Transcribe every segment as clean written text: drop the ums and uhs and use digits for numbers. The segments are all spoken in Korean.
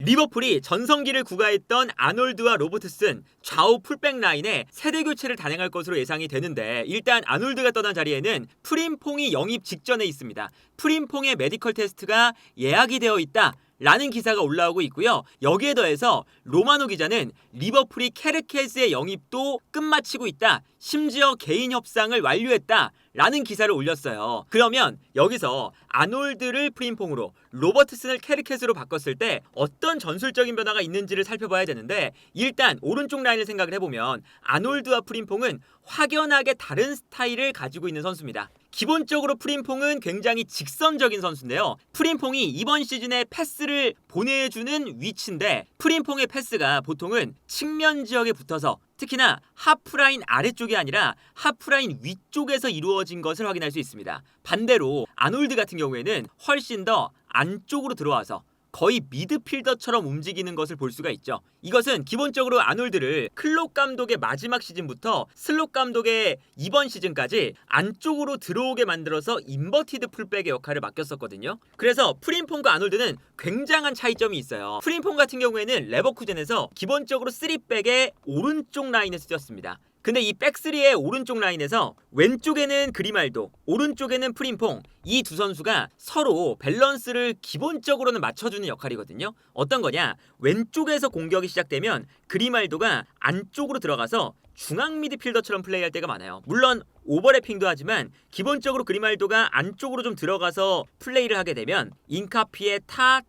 리버풀이 전성기를 구가했던 아놀드와 로버트슨 좌우 풀백 라인에 세대 교체를 단행할 것으로 예상이 되는데, 일단 아놀드가 떠난 자리에는 프림퐁이 영입 직전에 있습니다. 프림퐁의 메디컬 테스트가 예약이 되어 있다 라는 기사가 올라오고 있고요. 여기에 더해서 로마노 기자는 리버풀이 케르케즈의 영입도 끝마치고 있다, 심지어 개인 협상을 완료했다 라는 기사를 올렸어요. 그러면 여기서 아놀드를 프림퐁으로, 로버트슨을 케르케즈로 바꿨을 때 어떤 전술적인 변화가 있는지를 살펴봐야 되는데, 일단 오른쪽 라인을 생각을 해보면 아놀드와 프림퐁은 확연하게 다른 스타일을 가지고 있는 선수입니다. 기본적으로 프림퐁은 굉장히 직선적인 선수인데요. 프림퐁이 이번 시즌에 패스를 보내주는 위치인데, 프림퐁의 패스가 보통은 측면 지역에 붙어서 특히나 하프라인 아래쪽이 아니라 하프라인 위쪽에서 이루어진 것을 확인할 수 있습니다. 반대로 아놀드 같은 경우에는 훨씬 더 안쪽으로 들어와서 거의 미드필더처럼 움직이는 것을 볼 수가 있죠. 이것은 기본적으로 아놀드를 클롭 감독의 마지막 시즌부터 슬롯 감독의 이번 시즌까지 안쪽으로 들어오게 만들어서 인버티드 풀백의 역할을 맡겼었거든요. 그래서 프림퐁과 아놀드는 굉장한 차이점이 있어요. 프림퐁 같은 경우에는 레버쿠젠에서 기본적으로 3백의 오른쪽 라인에서 뛰었습니다. 근데 이 백스리의 오른쪽 라인에서 왼쪽에는 그리말도, 오른쪽에는 프림퐁, 이 두 선수가 서로 밸런스를 기본적으로는 맞춰주는 역할이거든요. 어떤 거냐? 왼쪽에서 공격이 시작되면 그리말도가 안쪽으로 들어가서 중앙 미드필더처럼 플레이할 때가 많아요. 물론 오버래핑도 하지만 기본적으로 그리말도가 안쪽으로 좀 들어가서 플레이를 하게 되면 인카피에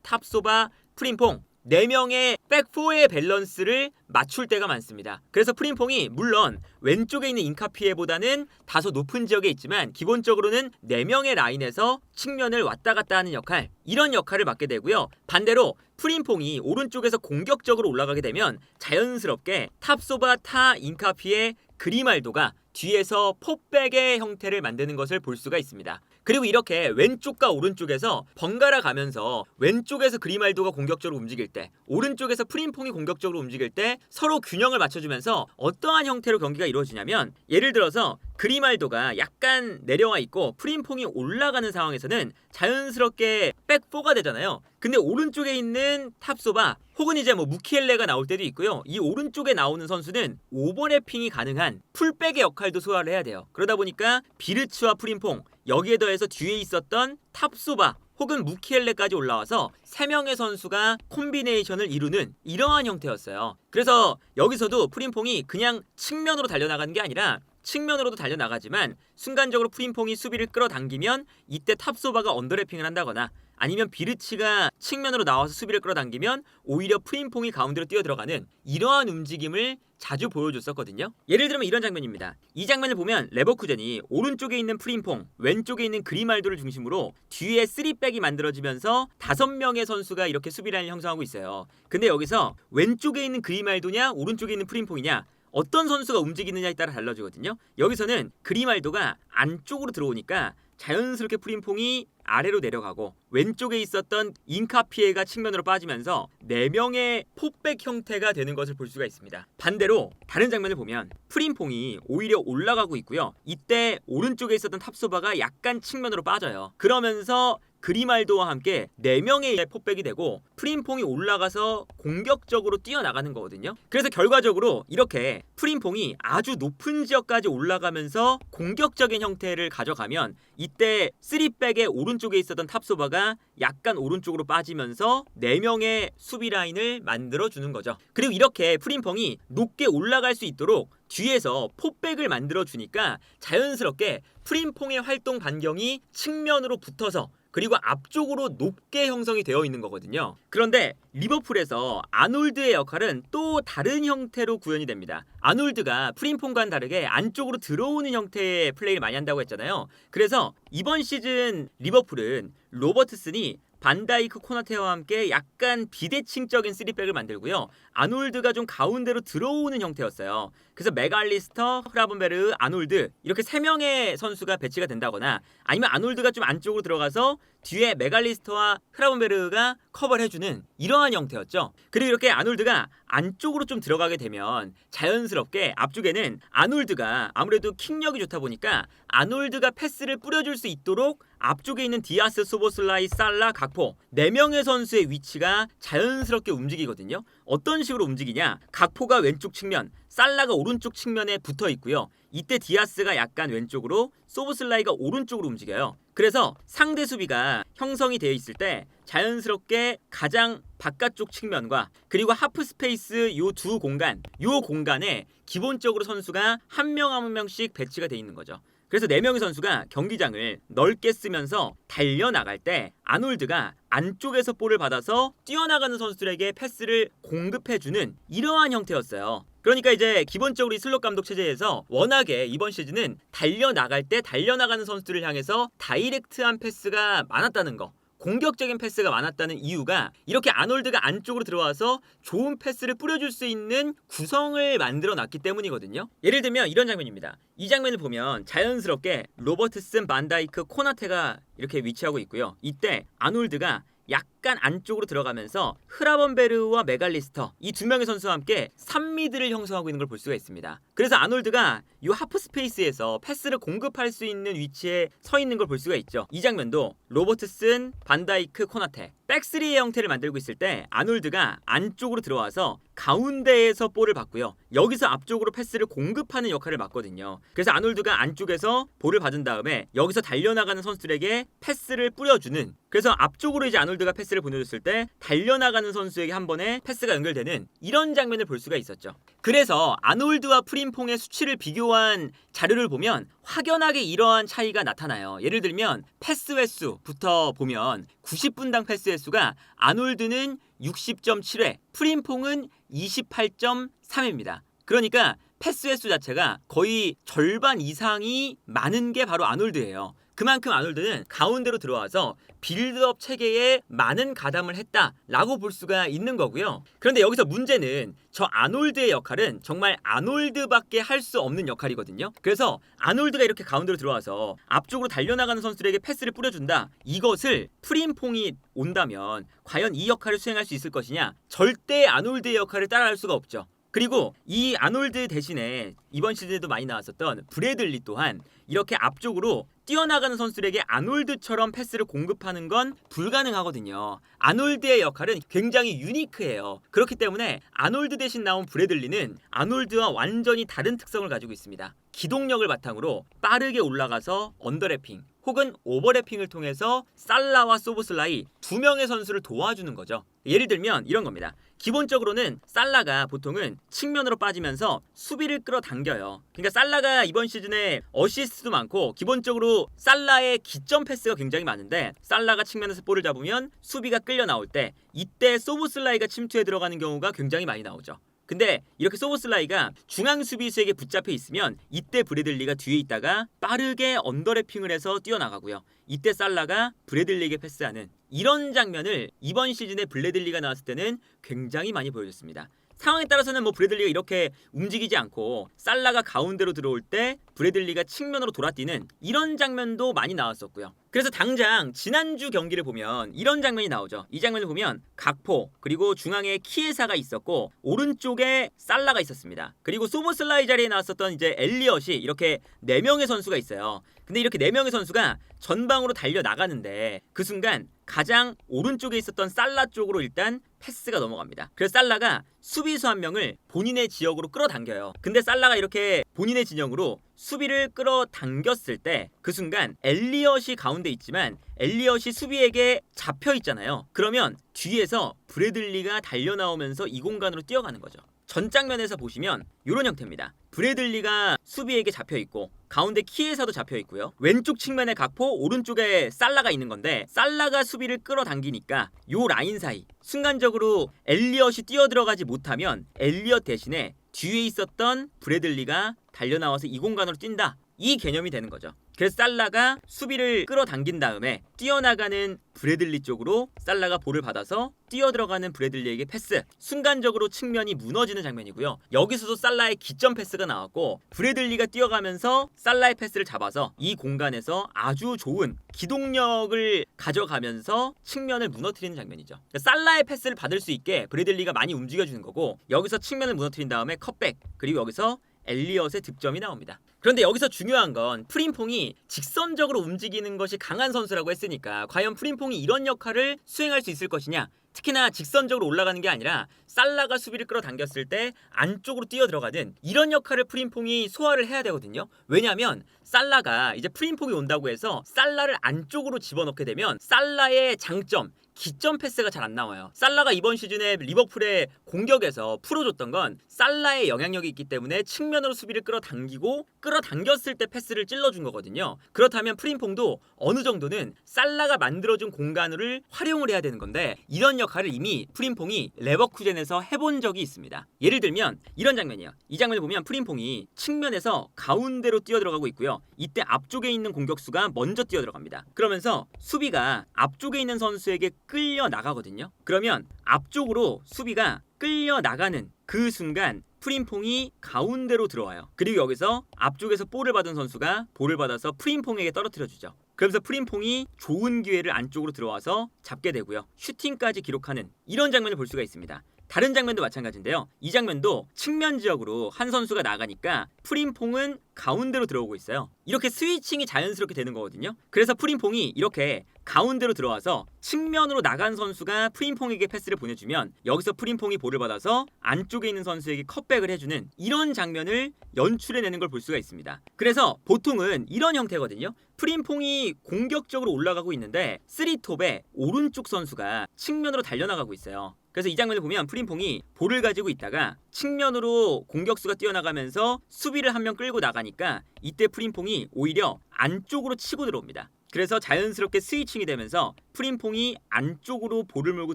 탑소바, 프림퐁 4명의 백4의 밸런스를 맞출 때가 많습니다. 그래서 프림퐁이 물론 왼쪽에 있는 인카피에보다는 다소 높은 지역에 있지만 기본적으로는 4명의 라인에서 측면을 왔다 갔다 하는 역할, 이런 역할을 맡게 되고요. 반대로 프림퐁이 오른쪽에서 공격적으로 올라가게 되면 자연스럽게 탑소바, 인카피에 그리말도가 뒤에서 포백의 형태를 만드는 것을 볼 수가 있습니다. 그리고 이렇게 왼쪽과 오른쪽에서 번갈아 가면서 왼쪽에서 그리말도가 공격적으로 움직일 때, 오른쪽에서 프림퐁이 공격적으로 움직일 때 서로 균형을 맞춰주면서 어떠한 형태로 경기가 이루어지냐면, 예를 들어서 그리말도가 약간 내려와 있고 프림퐁이 올라가는 상황에서는 자연스럽게 백4가 되잖아요. 근데 오른쪽에 있는 탑소바 혹은 이제 무키엘레가 나올 때도 있고요. 이 오른쪽에 나오는 선수는 오버래핑이 가능한 풀백의 역할도 소화를 해야 돼요. 그러다 보니까 비르츠와 프림퐁, 여기에 더해서 뒤에 있었던 탑소바 혹은 무키엘레까지 올라와서 3명의 선수가 콤비네이션을 이루는 이러한 형태였어요. 그래서 여기서도 프림퐁이 그냥 측면으로 달려나가는 게 아니라, 측면으로도 달려나가지만 순간적으로 프림퐁이 수비를 끌어당기면 이때 탑소바가 언더래핑을 한다거나, 아니면 비르치가 측면으로 나와서 수비를 끌어당기면 오히려 프림퐁이 가운데로 뛰어들어가는 이러한 움직임을 자주 보여줬었거든요. 예를 들면 이런 장면입니다. 이 장면을 보면 레버쿠젠이 오른쪽에 있는 프림퐁, 왼쪽에 있는 그리말도를 중심으로 뒤에 3백이 만들어지면서 5명의 선수가 이렇게 수비 라인을 형성하고 있어요. 근데 여기서 왼쪽에 있는 그리말도냐 오른쪽에 있는 프림퐁이냐, 어떤 선수가 움직이느냐에 따라 달라지거든요. 여기서는 그리말도가 안쪽으로 들어오니까 자연스럽게 프림퐁이 아래로 내려가고, 왼쪽에 있었던 인카피에가 측면으로 빠지면서 4명의 포백 형태가 되는 것을 볼 수가 있습니다. 반대로 다른 장면을 보면 프림퐁이 오히려 올라가고 있고요. 이때 오른쪽에 있었던 탑소바가 약간 측면으로 빠져요. 그러면서 그리말도와 함께 4명의 포백이 되고 프림퐁이 올라가서 공격적으로 뛰어나가는 거거든요. 그래서 결과적으로 이렇게 프림퐁이 아주 높은 지역까지 올라가면서 공격적인 형태를 가져가면, 이때 3백의 오른쪽에 있었던 탑소바가 약간 오른쪽으로 빠지면서 4명의 수비 라인을 만들어주는 거죠. 그리고 이렇게 프림퐁이 높게 올라갈 수 있도록 뒤에서 포백을 만들어주니까 자연스럽게 프림퐁의 활동 반경이 측면으로 붙어서, 그리고 앞쪽으로 높게 형성이 되어 있는 거거든요. 그런데 리버풀에서 아놀드의 역할은 또 다른 형태로 구현이 됩니다. 아놀드가 프림퐁과는 다르게 안쪽으로 들어오는 형태의 플레이를 많이 한다고 했잖아요. 그래서 이번 시즌 리버풀은 로버트슨이 반다이크, 코나테와 함께 약간 비대칭적인 3백을 만들고요. 아놀드가 좀 가운데로 들어오는 형태였어요. 그래서 맥알리스터, 흐라본베르, 아놀드 이렇게 3명의 선수가 배치가 된다거나, 아니면 아놀드가 좀 안쪽으로 들어가서 뒤에 메갈리스터와 흐라본베르가 커버를 해주는 이러한 형태였죠. 그리고 이렇게 아놀드가 안쪽으로 좀 들어가게 되면 자연스럽게 앞쪽에는 아놀드가 아무래도 킥력이 좋다 보니까 아놀드가 패스를 뿌려줄 수 있도록 앞쪽에 있는 디아스, 소보슬라이, 살라, 각포 4명의 선수의 위치가 자연스럽게 움직이거든요. 어떤 식으로 움직이냐? 각포가 왼쪽 측면, 살라가 오른쪽 측면에 붙어 있고요. 이때 디아스가 약간 왼쪽으로, 소보슬라이가 오른쪽으로 움직여요. 그래서 상대 수비가 형성이 되어 있을 때 자연스럽게 가장 바깥쪽 측면과 그리고 하프 스페이스 요 두 공간, 요 공간에 기본적으로 선수가 한 명 한 명씩 배치가 되어 있는 거죠. 그래서 4명의 선수가 경기장을 넓게 쓰면서 달려나갈 때 아놀드가 안쪽에서 볼을 받아서 뛰어나가는 선수들에게 패스를 공급해주는 이러한 형태였어요. 그러니까 이제 기본적으로 이 슬롯 감독 체제에서 워낙에 이번 시즌은 달려나갈 때 달려나가는 선수들을 향해서 다이렉트한 패스가 많았다는 거, 공격적인 패스가 많았다는 이유가 이렇게 아놀드가 안쪽으로 들어와서 좋은 패스를 뿌려줄 수 있는 구성을 만들어 놨기 때문이거든요. 예를 들면 이런 장면입니다. 이 장면을 보면 자연스럽게 로버트슨, 반다이크, 코나테가 이렇게 위치하고 있고요. 이때 아놀드가 약간 안쪽으로 들어가면서 흐라본베르와 메갈리스터 이 2명의 선수와 함께 3미드를 형성하고 있는 걸 볼 수가 있습니다. 그래서 아놀드가 이 하프 스페이스에서 패스를 공급할 수 있는 위치에 서 있는 걸 볼 수가 있죠. 이 장면도 로버트슨, 반다이크, 코나테 백스리의 형태를 만들고 있을 때 아놀드가 안쪽으로 들어와서 가운데에서 볼을 받고요. 여기서 앞쪽으로 패스를 공급하는 역할을 맡거든요. 그래서 아놀드가 안쪽에서 볼을 받은 다음에 여기서 달려나가는 선수들에게 패스를 뿌려주는, 그래서 앞쪽으로 이제 아놀드가 패스를 보내줬을 때 달려나가는 선수에게 한 번에 패스가 연결되는 이런 장면을 볼 수가 있었죠. 그래서 아놀드와 프림퐁의 수치를 비교한 자료를 보면 확연하게 이러한 차이가 나타나요. 예를 들면 패스 횟수부터 보면 90분당 패스 횟수가 아놀드는 60.7회, 프림퐁은 28.3회입니다. 그러니까 패스 횟수 자체가 거의 절반 이상이 많은 게 바로 아놀드예요. 그만큼 아놀드는 가운데로 들어와서 빌드업 체계에 많은 가담을 했다라고 볼 수가 있는 거고요. 그런데 여기서 문제는 저 아놀드의 역할은 정말 아놀드밖에 할 수 없는 역할이거든요. 그래서 아놀드가 이렇게 가운데로 들어와서 앞쪽으로 달려나가는 선수들에게 패스를 뿌려준다. 이것을 프림퐁이 온다면 과연 이 역할을 수행할 수 있을 것이냐? 절대 아놀드의 역할을 따라할 수가 없죠. 그리고 이 아놀드 대신에 이번 시즌에도 많이 나왔었던 브래들리 또한 이렇게 앞쪽으로 뛰어나가는 선수들에게 아놀드처럼 패스를 공급하는 건 불가능하거든요. 아놀드의 역할은 굉장히 유니크해요. 그렇기 때문에 아놀드 대신 나온 브래들리는 아놀드와 완전히 다른 특성을 가지고 있습니다. 기동력을 바탕으로 빠르게 올라가서 언더래핑 혹은 오버래핑을 통해서 살라와 소보슬라이 2명의 선수를 도와주는 거죠. 예를 들면 이런 겁니다. 기본적으로는 살라가 보통은 측면으로 빠지면서 수비를 끌어당겨요. 그러니까 살라가 이번 시즌에 어시스트도 많고 기본적으로 살라의 기점 패스가 굉장히 많은데 살라가 측면에서 볼을 잡으면 수비가 끌려 나올 때 이때 소보슬라이가 침투해 들어가는 경우가 굉장히 많이 나오죠. 근데 이렇게 소보슬라이가 중앙 수비수에게 붙잡혀 있으면 이때 브래들리가 뒤에 있다가 빠르게 언더래핑을 해서 뛰어나가고요. 이때 살라가 브래들리에게 패스하는 이런 장면을 이번 시즌에 브래들리가 나왔을 때는 굉장히 많이 보여줬습니다. 상황에 따라서는 뭐 브래들리가 이렇게 움직이지 않고 살라가 가운데로 들어올 때 브래들리가 측면으로 돌아뛰는 이런 장면도 많이 나왔었고요. 그래서 당장 지난주 경기를 보면 이런 장면이 나오죠. 이 장면을 보면 각포 그리고 중앙에 키에사가 있었고 오른쪽에 살라가 있었습니다. 그리고 소보슬라이 자리에 나왔었던 이제 엘리엇이 이렇게 4명의 선수가 있어요. 근데 이렇게 4명의 선수가 전방으로 달려 나가는데 그 순간 가장 오른쪽에 있었던 살라 쪽으로 일단 패스가 넘어갑니다. 그래서 살라가 수비수 한 명을 본인의 지역으로 끌어당겨요. 근데 살라가 이렇게 본인의 진영으로 수비를 끌어당겼을 때 그 순간 엘리엇이 가운데 있지만 엘리엇이 수비에게 잡혀 있잖아요. 그러면 뒤에서 브래들리가 달려나오면서 이 공간으로 뛰어가는 거죠. 전 장면에서 보시면 이런 형태입니다. 브래들리가 수비에게 잡혀있고 가운데 키에사도 잡혀있고요. 왼쪽 측면에 각포, 오른쪽에 살라가 있는 건데 살라가 수비를 끌어당기니까 요 라인 사이 순간적으로 엘리엇이 뛰어들어가지 못하면 엘리엇 대신에 뒤에 있었던 브래들리가 달려나와서 이 공간으로 뛴다. 이 개념이 되는 거죠. 그래서 살라가 수비를 끌어당긴 다음에 뛰어나가는 브래들리 쪽으로 살라가 볼을 받아서 뛰어들어가는 브래들리에게 패스, 순간적으로 측면이 무너지는 장면이고요. 여기서도 살라의 기점 패스가 나왔고 브래들리가 뛰어가면서 살라의 패스를 잡아서 이 공간에서 아주 좋은 기동력을 가져가면서 측면을 무너뜨리는 장면이죠. 그러니까 살라의 패스를 받을 수 있게 브래들리가 많이 움직여주는 거고, 여기서 측면을 무너뜨린 다음에 컷백, 그리고 여기서 엘리엇의 득점이 나옵니다. 그런데 여기서 중요한 건 프림퐁이 직선적으로 움직이는 것이 강한 선수라고 했으니까 과연 프림퐁이 이런 역할을 수행할 수 있을 것이냐, 특히나 직선적으로 올라가는 게 아니라 살라가 수비를 끌어당겼을 때 안쪽으로 뛰어들어가는 이런 역할을 프림퐁이 소화를 해야 되거든요. 왜냐하면 살라가 이제 프림퐁이 온다고 해서 살라를 안쪽으로 집어넣게 되면 살라의 장점, 기점 패스가 잘 안 나와요. 살라가 이번 시즌에 리버풀의 공격에서 풀어줬던 건 살라의 영향력이 있기 때문에 측면으로 수비를 끌어당기고 끌어당겼을 때 패스를 찔러준 거거든요. 그렇다면 프림퐁도 어느 정도는 살라가 만들어준 공간을 활용을 해야 되는 건데, 이런 역할을 이미 프림퐁이 레버쿠젠에서 해본 적이 있습니다. 예를 들면 이런 장면이에요. 이 장면을 보면 프림퐁이 측면에서 가운데로 뛰어들어가고 있고요. 이때 앞쪽에 있는 공격수가 먼저 뛰어들어갑니다. 그러면서 수비가 앞쪽에 있는 선수에게 끌려 나가거든요. 그러면 앞쪽으로 수비가 끌려 나가는 그 순간 프림퐁이 가운데로 들어와요. 그리고 여기서 앞쪽에서 볼을 받은 선수가 볼을 받아서 프림퐁에게 떨어뜨려주죠. 그러면서 프림퐁이 좋은 기회를 안쪽으로 들어와서 잡게 되고요. 슈팅까지 기록하는 이런 장면을 볼 수가 있습니다. 다른 장면도 마찬가지인데요. 이 장면도 측면 지역으로 한 선수가 나가니까 프림퐁은 가운데로 들어오고 있어요. 이렇게 스위칭이 자연스럽게 되는 거거든요. 그래서 프림퐁이 이렇게 가운데로 들어와서 측면으로 나간 선수가 프림퐁에게 패스를 보내주면 여기서 프림퐁이 볼을 받아서 안쪽에 있는 선수에게 컷백을 해주는 이런 장면을 연출해내는 걸 볼 수가 있습니다. 그래서 보통은 이런 형태거든요. 프림퐁이 공격적으로 올라가고 있는데 3톱에 오른쪽 선수가 측면으로 달려나가고 있어요. 그래서 이 장면을 보면 프림퐁이 볼을 가지고 있다가 측면으로 공격수가 뛰어나가면서 수비를 한 명 끌고 나가니까 이때 프림퐁이 오히려 안쪽으로 치고 들어옵니다. 그래서 자연스럽게 스위칭이 되면서 프림퐁이 안쪽으로 볼을 몰고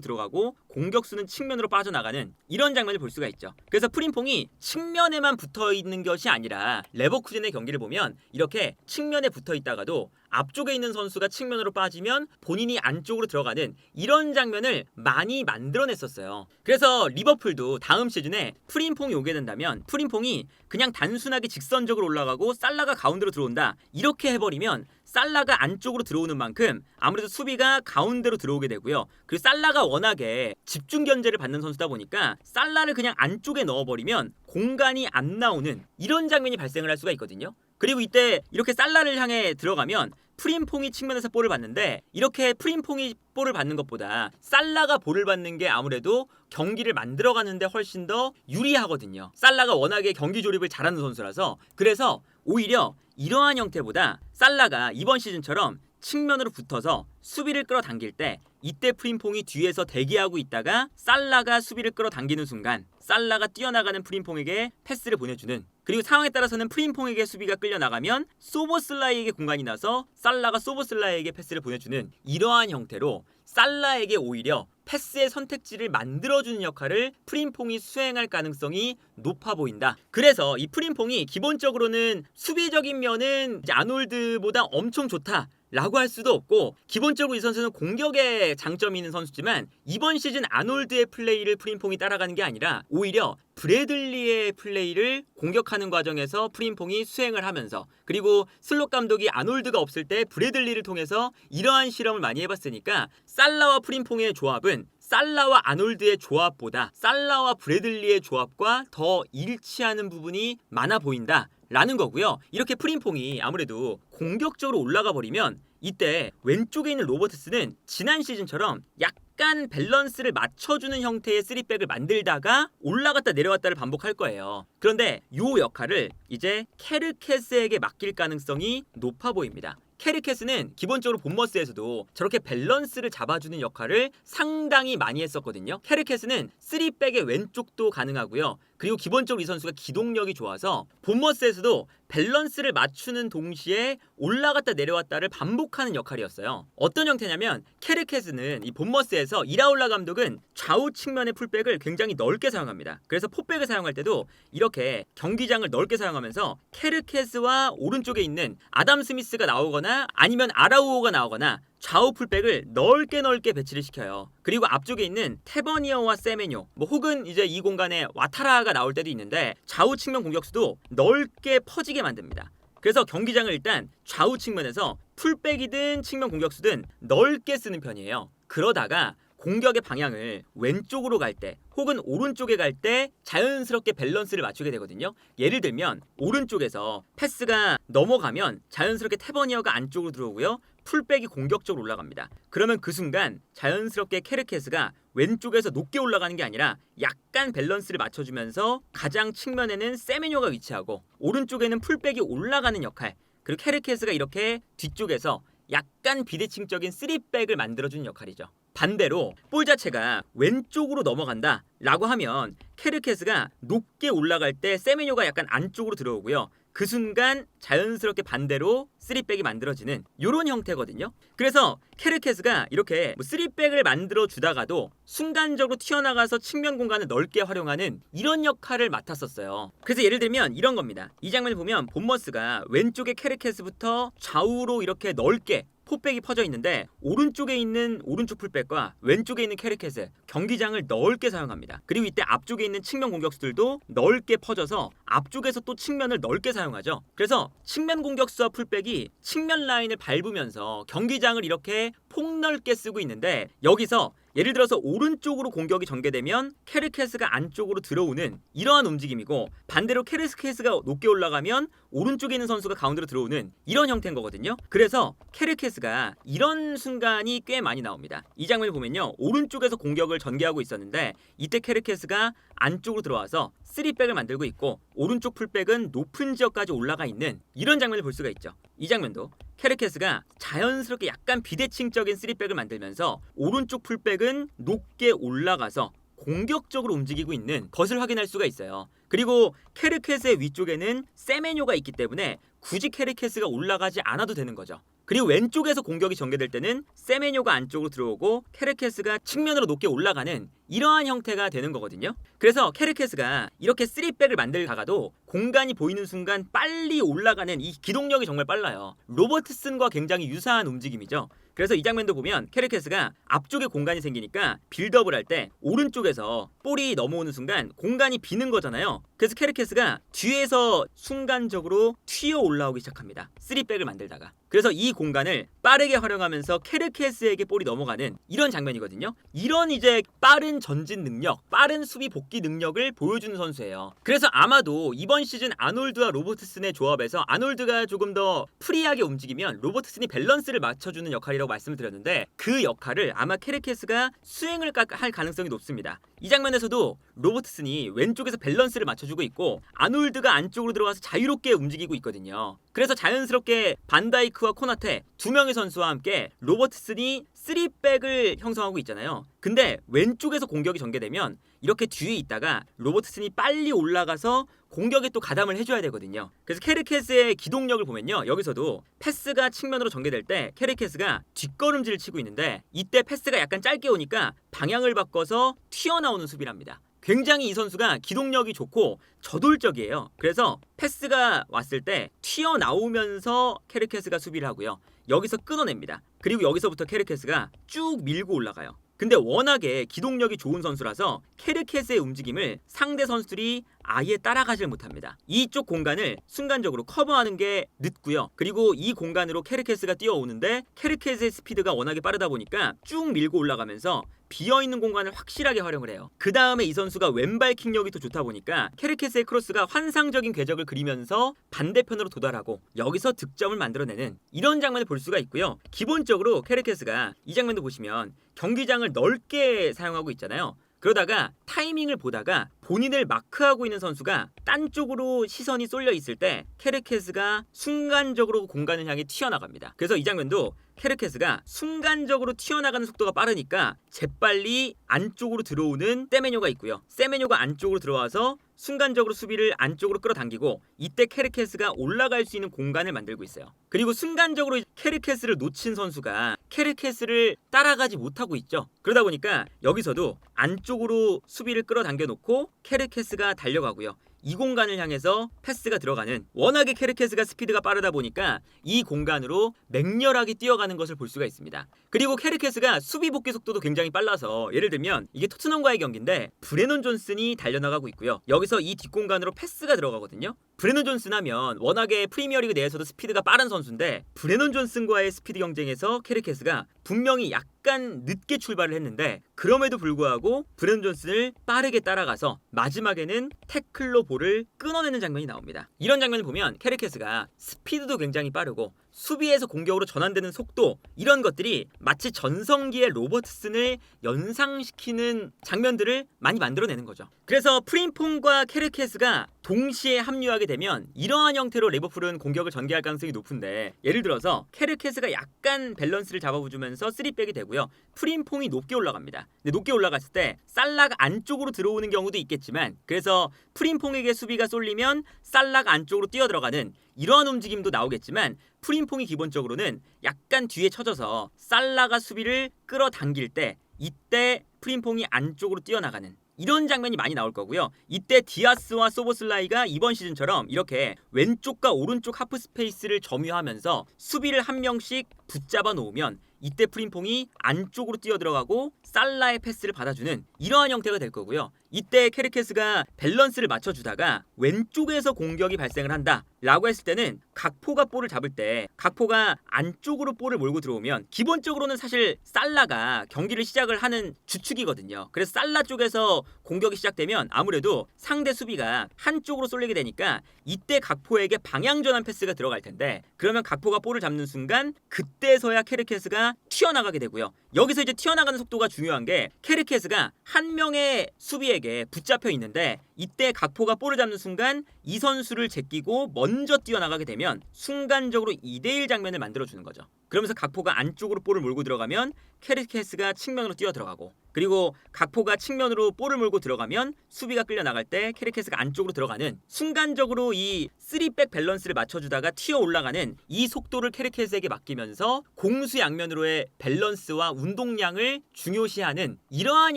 들어가고 공격수는 측면으로 빠져나가는 이런 장면을 볼 수가 있죠. 그래서 프림퐁이 측면에만 붙어있는 것이 아니라 레버쿠젠의 경기를 보면 이렇게 측면에 붙어있다가도 앞쪽에 있는 선수가 측면으로 빠지면 본인이 안쪽으로 들어가는 이런 장면을 많이 만들어냈었어요. 그래서 리버풀도 다음 시즌에 프림퐁이 오게 된다면 프림퐁이 그냥 단순하게 직선적으로 올라가고 살라가 가운데로 들어온다, 이렇게 해버리면 살라가 안쪽으로 들어오는 만큼 아무래도 수비가 가운데로 들어오게 되고요. 그리고 살라가 워낙에 집중 견제를 받는 선수다 보니까 살라를 그냥 안쪽에 넣어버리면 공간이 안 나오는 이런 장면이 발생을 할 수가 있거든요. 그리고 이때 이렇게 살라를 향해 들어가면 프림퐁이 측면에서 볼을 받는데, 이렇게 프림퐁이 볼을 받는 것보다 살라가 볼을 받는 게 아무래도 경기를 만들어가는데 훨씬 더 유리하거든요. 살라가 워낙에 경기 조립을 잘하는 선수라서. 그래서 오히려 이러한 형태보다 살라가 이번 시즌처럼 측면으로 붙어서 수비를 끌어당길 때 이때 프림퐁이 뒤에서 대기하고 있다가 살라가 수비를 끌어당기는 순간 살라가 뛰어나가는 프림퐁에게 패스를 보내주는, 그리고 상황에 따라서는 프림퐁에게 수비가 끌려나가면 소보슬라이에게 공간이 나서 살라가 소보슬라이에게 패스를 보내주는 이러한 형태로 살라에게 오히려 패스의 선택지를 만들어주는 역할을 프림퐁이 수행할 가능성이 높아 보인다. 그래서 이 프림퐁이 기본적으로는 수비적인 면은 이제 아놀드보다 엄청 좋다 라고 할 수도 없고, 기본적으로 이 선수는 공격에 장점이 있는 선수지만 이번 시즌 아놀드의 플레이를 프림퐁이 따라가는 게 아니라 오히려 브래들리의 플레이를 공격하는 과정에서 프림퐁이 수행을 하면서, 그리고 슬롯 감독이 아놀드가 없을 때 브래들리를 통해서 이러한 실험을 많이 해봤으니까 살라와 프림퐁의 조합은 살라와 아놀드의 조합보다 살라와 브래들리의 조합과 더 일치하는 부분이 많아 보인다 라는 거고요. 이렇게 프림퐁이 아무래도 공격적으로 올라가 버리면 이때 왼쪽에 있는 로버트스는 지난 시즌처럼 약간 밸런스를 맞춰주는 형태의 3백을 만들다가 올라갔다 내려갔다를 반복할 거예요. 그런데 이 역할을 이제 케르케스에게 맡길 가능성이 높아 보입니다. 케르케스는 기본적으로 본머스에서도 저렇게 밸런스를 잡아주는 역할을 상당히 많이 했었거든요. 케르케스는 3백의 왼쪽도 가능하고요. 그리고 기본적으로 이 선수가 기동력이 좋아서 본머스에서도 밸런스를 맞추는 동시에 올라갔다 내려왔다를 반복하는 역할이었어요. 어떤 형태냐면 케르케스는 이 본머스에서 이라올라 감독은 좌우 측면의 풀백을 굉장히 넓게 사용합니다. 그래서 포백을 사용할 때도 이렇게 경기장을 넓게 사용하면서 케르케스와 오른쪽에 있는 아담 스미스가 나오거나 아니면 아라우오가 나오거나 좌우 풀백을 넓게 배치를 시켜요. 그리고 앞쪽에 있는 테버니어와 세메뇨 혹은 이제 이 공간에 와타라가 나올 때도 있는데 좌우 측면 공격수도 넓게 퍼지게 만듭니다. 그래서 경기장을 일단 좌우 측면에서 풀백이든 측면 공격수든 넓게 쓰는 편이에요. 그러다가 공격의 방향을 왼쪽으로 갈 때 혹은 오른쪽에 갈 때 자연스럽게 밸런스를 맞추게 되거든요. 예를 들면 오른쪽에서 패스가 넘어가면 자연스럽게 테버니어가 안쪽으로 들어오고요. 풀백이 공격적으로 올라갑니다. 그러면 그 순간 자연스럽게 케르케스가 왼쪽에서 높게 올라가는 게 아니라 약간 밸런스를 맞춰주면서 가장 측면에는 세메뇨가 위치하고 오른쪽에는 풀백이 올라가는 역할, 그리고 케르케스가 이렇게 뒤쪽에서 약간 비대칭적인 3백을 만들어주는 역할이죠. 반대로 볼 자체가 왼쪽으로 넘어간다 라고 하면 케르케스가 높게 올라갈 때 세메뇨가 약간 안쪽으로 들어오고요. 그 순간 자연스럽게 반대로 3백이 만들어지는 이런 형태거든요. 그래서 케르케스가 이렇게 3백을 만들어 주다가도 순간적으로 튀어나가서 측면 공간을 넓게 활용하는 이런 역할을 맡았었어요. 그래서 예를 들면 이런 겁니다. 이 장면을 보면 본머스가 왼쪽에 케르케스부터 좌우로 이렇게 넓게 포백이 퍼져 있는데 오른쪽에 있는 오른쪽 풀백과 왼쪽에 있는 케르케스 경기장을 넓게 사용합니다. 그리고 이때 앞쪽에 있는 측면 공격수들도 넓게 퍼져서 앞쪽에서 또 측면을 넓게 사용하죠. 그래서 측면 공격수와 풀백이 측면 라인을 밟으면서 경기장을 이렇게 폭넓게 쓰고 있는데 여기서 예를 들어서 오른쪽으로 공격이 전개되면 케르케스가 안쪽으로 들어오는 이러한 움직임이고 반대로 케르케스가 높게 올라가면 오른쪽에 있는 선수가 가운데로 들어오는 이런 형태인 거거든요. 그래서 케르케스가 이런 순간이 꽤 많이 나옵니다. 이 장면을 보면요. 오른쪽에서 공격을 전개하고 있었는데 이때 케르케스가 안쪽으로 들어와서 3백을 만들고 있고 오른쪽 풀백은 높은 지역까지 올라가 있는 이런 장면을 볼 수가 있죠. 이 장면도 케르케스가 자연스럽게 약간 비대칭적인 3백을 만들면서 오른쪽 풀백은 높게 올라가서 공격적으로 움직이고 있는 것을 확인할 수가 있어요. 그리고 케르케스의 위쪽에는 세메뇨가 있기 때문에 굳이 케르케스가 올라가지 않아도 되는 거죠. 그리고 왼쪽에서 공격이 전개될 때는 세메뇨가 안쪽으로 들어오고 케르케스가 측면으로 높게 올라가는 이러한 형태가 되는 거거든요. 그래서 케르케스가 이렇게 3백을 만들다가도 공간이 보이는 순간 빨리 올라가는 이 기동력이 정말 빨라요. 로버트슨과 굉장히 유사한 움직임이죠. 그래서 이 장면도 보면 케르케스가 앞쪽에 공간이 생기니까 빌드업을 할 때 오른쪽에서 볼이 넘어오는 순간 공간이 비는 거잖아요. 그래서 케르케스가 뒤에서 순간적으로 튀어 올라오기 시작합니다. 3백을 만들다가. 그래서 이 공간을 빠르게 활용하면서 케르케스에게 볼이 넘어가는 이런 장면이거든요. 이런 이제 빠른 전진 능력, 빠른 수비 복귀 능력을 보여주는 선수예요. 그래서 아마도 이번 시즌 아놀드와 로버트슨의 조합에서 아놀드가 조금 더 프리하게 움직이면 로버트슨이 밸런스를 맞춰주는 역할이라고 말씀을 드렸는데 그 역할을 아마 케르케스가 수행을 할 가능성이 높습니다. 이 장면에서도 로버트슨이 왼쪽에서 밸런스를 맞춰주고 있고 아놀드가 안쪽으로 들어가서 자유롭게 움직이고 있거든요. 그래서 자연스럽게 반다이크와 코나테 두 명의 선수와 함께 로버트슨이 3백을 형성하고 있잖아요. 근데 왼쪽에서 공격이 전개되면 이렇게 뒤에 있다가 로버트슨이 빨리 올라가서 공격에 또 가담을 해줘야 되거든요. 그래서 케르케스의 기동력을 보면요. 여기서도 패스가 측면으로 전개될 때 케르케스가 뒷걸음질을 치고 있는데 이때 패스가 약간 짧게 오니까 방향을 바꿔서 튀어나오는 수비를 합니다. 굉장히 이 선수가 기동력이 좋고 저돌적이에요. 그래서 패스가 왔을 때 튀어나오면서 케르케스가 수비를 하고요. 여기서 끊어냅니다. 그리고 여기서부터 케르케스가 쭉 밀고 올라가요. 근데 워낙에 기동력이 좋은 선수라서 케르케스의 움직임을 상대 선수들이 아예 따라가질 못합니다. 이쪽 공간을 순간적으로 커버하는 게 늦고요. 그리고 이 공간으로 케르케스가 뛰어오는데 케르케스의 스피드가 워낙에 빠르다 보니까 쭉 밀고 올라가면서 비어있는 공간을 확실하게 활용을 해요. 그 다음에 이 선수가 왼발 킥력이 더 좋다 보니까 케르케스의 크로스가 환상적인 궤적을 그리면서 반대편으로 도달하고 여기서 득점을 만들어내는 이런 장면을 볼 수가 있고요. 기본적으로 케르케스가 이 장면도 보시면 경기장을 넓게 사용하고 있잖아요. 그러다가 타이밍을 보다가 본인을 마크하고 있는 선수가 딴 쪽으로 시선이 쏠려 있을 때 케르케스가 순간적으로 공간을 향해 튀어나갑니다. 그래서 이 장면도 케르케스가 순간적으로 튀어나가는 속도가 빠르니까 재빨리 안쪽으로 들어오는 세메뇨가 있고요. 세메뇨가 안쪽으로 들어와서 순간적으로 수비를 안쪽으로 끌어당기고 이때 케르케스가 올라갈 수 있는 공간을 만들고 있어요. 그리고 순간적으로 케르케스를 놓친 선수가 케르케스를 따라가지 못하고 있죠. 그러다 보니까 여기서도 안쪽으로 수비를 끌어당겨 놓고 케르케스가 달려가고요. 이 공간을 향해서 패스가 들어가는, 워낙에 케르케스가 스피드가 빠르다 보니까 이 공간으로 맹렬하게 뛰어가는 것을 볼 수가 있습니다. 그리고 케르케스가 수비 복귀 속도도 굉장히 빨라서 예를 들면 이게 토트넘과의 경기인데 브레넌 존슨이 달려나가고 있고요. 여기서 이 뒷공간으로 패스가 들어가거든요. 브레넌 존슨 하면 워낙에 프리미어리그 내에서도 스피드가 빠른 선수인데 브레넌 존슨과의 스피드 경쟁에서 케르케스가 분명히 약간 늦게 출발을 했는데 그럼에도 불구하고 브레넌 존슨을 빠르게 따라가서 마지막에는 태클로 볼을 끊어내는 장면이 나옵니다. 이런 장면을 보면 케르케스가 스피드도 굉장히 빠르고 수비에서 공격으로 전환되는 속도, 이런 것들이 마치 전성기의 로버트슨을 연상시키는 장면들을 많이 만들어내는 거죠. 그래서 프림퐁과 케르케스가 동시에 합류하게 되면 이러한 형태로 리버풀은 공격을 전개할 가능성이 높은데, 예를 들어서 케르케스가 약간 밸런스를 잡아주면서 3백이 되고요. 프림퐁이 높게 올라갑니다. 근데 높게 올라갔을 때 살라가 안쪽으로 들어오는 경우도 있겠지만, 그래서 프림퐁에게 수비가 쏠리면 살라가 안쪽으로 뛰어들어가는 이러한 움직임도 나오겠지만, 프림퐁이 기본적으로는 약간 뒤에 쳐져서 살라가 수비를 끌어당길 때 이때 프림퐁이 안쪽으로 뛰어나가는 이런 장면이 많이 나올 거고요. 이때 디아스와 소보슬라이가 이번 시즌처럼 이렇게 왼쪽과 오른쪽 하프 스페이스를 점유하면서 수비를 한 명씩 붙잡아 놓으면 이때 프림퐁이 안쪽으로 뛰어들어가고 살라의 패스를 받아주는 이러한 형태가 될 거고요. 이때 케르케스가 밸런스를 맞춰주다가 왼쪽에서 공격이 발생을 한다 라고 했을 때는 각포가 볼을 잡을 때 각포가 안쪽으로 볼을 몰고 들어오면 기본적으로는 사실 살라가 경기를 시작을 하는 주축이거든요. 그래서 살라 쪽에서 공격이 시작되면 아무래도 상대 수비가 한쪽으로 쏠리게 되니까 이때 각포에게 방향 전환 패스가 들어갈 텐데, 그러면 각포가 볼을 잡는 순간 그때서야 케르케스가 튀어나가게 되고요. 여기서 이제 튀어나가는 속도가 중요한 게, 케르케스가 한 명의 수비에게 붙잡혀 있는데 이때 각포가 볼을 잡는 순간 이 선수를 제끼고 먼저 뛰어나가게 되면 순간적으로 2대1 장면을 만들어주는 거죠. 그러면서 각포가 안쪽으로 볼을 몰고 들어가면 케르케스가 측면으로 뛰어 들어가고, 그리고 각포가 측면으로 볼을 몰고 들어가면 수비가 끌려 나갈 때 케르케스가 안쪽으로 들어가는, 순간적으로 이 3백 밸런스를 맞춰주다가 튀어 올라가는 이 속도를 케르케스에게 맡기면서 공수양면으로의 밸런스와 운동량을 중요시하는 이러한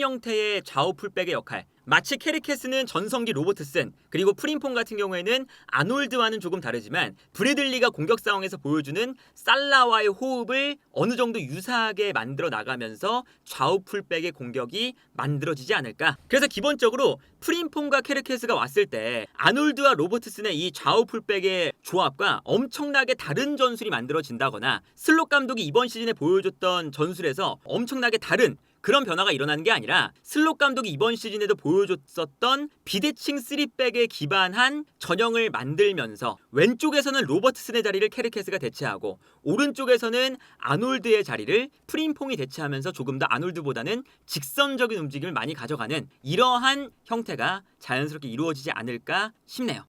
형태의 좌우 풀백의 역할, 마치 케르케스는 전성기 로버트슨, 그리고 프림퐁 같은 경우에는 아놀드와는 조금 다르지만 브래들리가 공격 상황에서 보여주는 살라와의 호흡을 어느 정도 유사하게 만들어 나가면서 좌우 풀백의 공격이 만들어지지 않을까. 그래서 기본적으로 프림퐁과 케르케스가 왔을 때 아놀드와 로버트슨의 이 좌우 풀백의 조합과 엄청나게 다른 전술이 만들어진다거나, 슬롯 감독이 이번 시즌에 보여줬던 전술에서 엄청나게 다른 그런 변화가 일어나는 게 아니라, 슬롯 감독이 이번 시즌에도 보여줬었던 비대칭 3백에 기반한 전형을 만들면서 왼쪽에서는 로버트슨의 자리를 케르케스가 대체하고 오른쪽에서는 아놀드의 자리를 프림퐁이 대체하면서 조금 더 아놀드보다는 직선적인 움직임을 많이 가져가는 이러한 형태가 자연스럽게 이루어지지 않을까 싶네요.